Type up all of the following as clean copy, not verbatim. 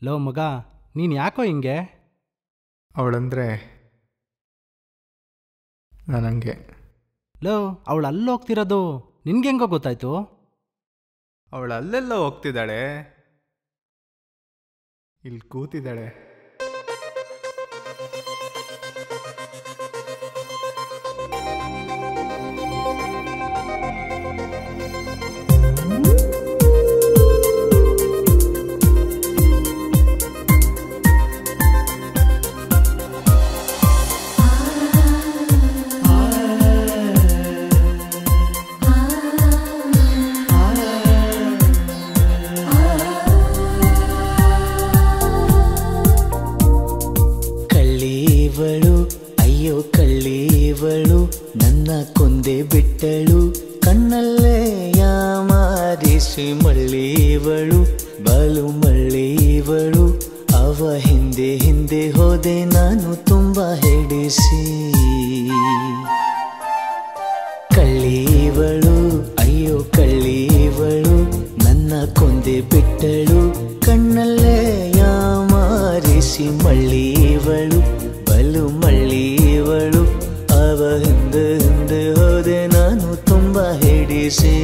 Low ಮಗ, ನೀನು ಯಾಕೋ ಹಿಂಗೆ? ಅವಳಂದರೆ ನನಗೆ. ಲೋ, ಅವಳು ಅಲ್ಲಿ ಹೋಗ್ತಿರೋದು ನಿನ್ಗೆ ಹೆಂಗೋ ಗೊತ್ತಾಯ್ತು? ಅವಳು ಅಲ್ಲೆಲ್ಲ ಹೋಗ್ತಿದ್ದಾಳೆ, ಇಲ್ಲಿ ಕೂತಿದ್ದಾಳೆ. ಕಳ್ಳೀವಳು ನನ್ನ ಕೊಂದೆ ಬಿಟ್ಟಳು, ಕಣ್ಣಲ್ಲೇ ಯಾಮಾರಿಸಿ ಮಳ್ಳೀವಳು, ಬಲು ಮಳ್ಳೀವಳು. ಅವ ಹಿಂದೆ ಹಿಂದೆ ಹೋದೆ ನಾನು ತುಂಬ ಹಿಡಿಸಿ. ಕಳ್ಳೀವಳು ಅಯ್ಯೋ ಕಳ್ಳೀವಳು ನನ್ನ ಕೊಂದೆ ಬಿಟ್ಟಳು, ಕಣ್ಣಲ್ಲೇ ಯಾಮಾರಿಸಿ ಮಳ್ಳೀವಳು, ಬಲು ಮಳ್ಳೀವಳು. ಅವ ಹಿಂದೆ ಹಿಂದೆ ಹೋದೆ ನಾನು ತುಂಬ ಹಿಡಿಸಿ.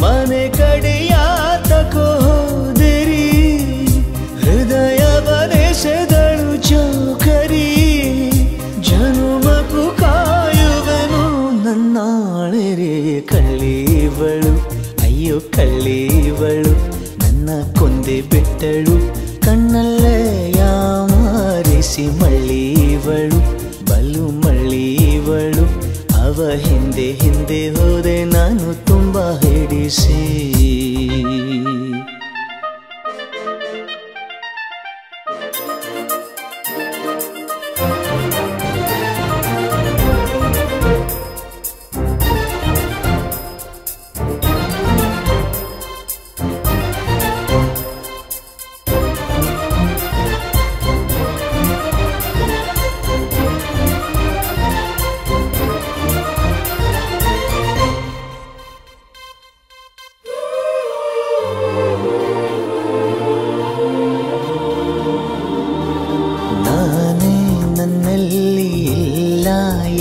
ಮನೆ ಕಡೆಯಾತಕೋ ಹೋದಿರಿ, ಹೃದಯ ಬರೆಸೆದಳು ಚೌಕರಿ, ಜನುಮಕ್ಕೂ ಕಾಯುವೆನು ನನ್ನಾಳೆರೆ. ಕಳ್ಳೀವಳು ಅಯ್ಯೋ ಕಳ್ಳೀವಳು ನನ್ನ ಕೊಂದೆ ಬಿಟ್ಟಳು, ಕಣ್ಣಲ್ಲೇ ಯಾಮಾರಿಸಿ ಮಳ್ಳೀವಳು, ಬಲು ಮಳ್ಳೀವಳು. ಅವ ಹಿಂದೆ ಹಿಂದೆ ಹೋದೆ ನಾನು ತುಂಬ ಹಿಡಿಸಿ.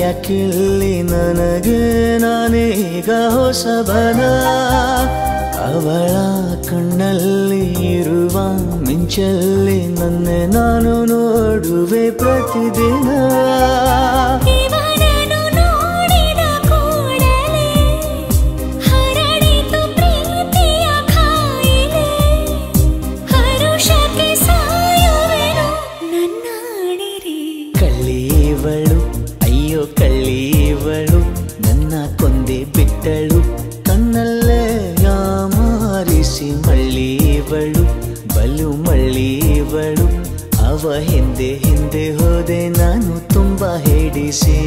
ಯಾಕಿಲ್ಲಿ ನನಗೆ ನಾನೀಗ ಹೊಸಬನ, ಅವಳ ಕಣ್ಣಲ್ಲಿ ಇರುವ ಮಿಂಚಲ್ಲಿ ನನ್ನೆ ನಾನು ನೋಡುವೆ ಪ್ರತಿದಿನ. ಕಳ್ಳೀವಳು ಅಯ್ಯೋ ಕಳ್ಳೀವಳು ನನ್ನ ಕೊಂದೆ ಬಿಟ್ಟಳು, ಕಣ್ಣಲ್ಲೇ ಯಾಮಾರಿಸಿ ಮಳ್ಳೀವಳು, ಬಲು ಮಳ್ಳೀವಳು. ಅವ ಹಿಂದೆ ಹಿಂದೆ ಹೋದೆ ನಾನು ತುಂಬ ಹಿಡಿಸಿ.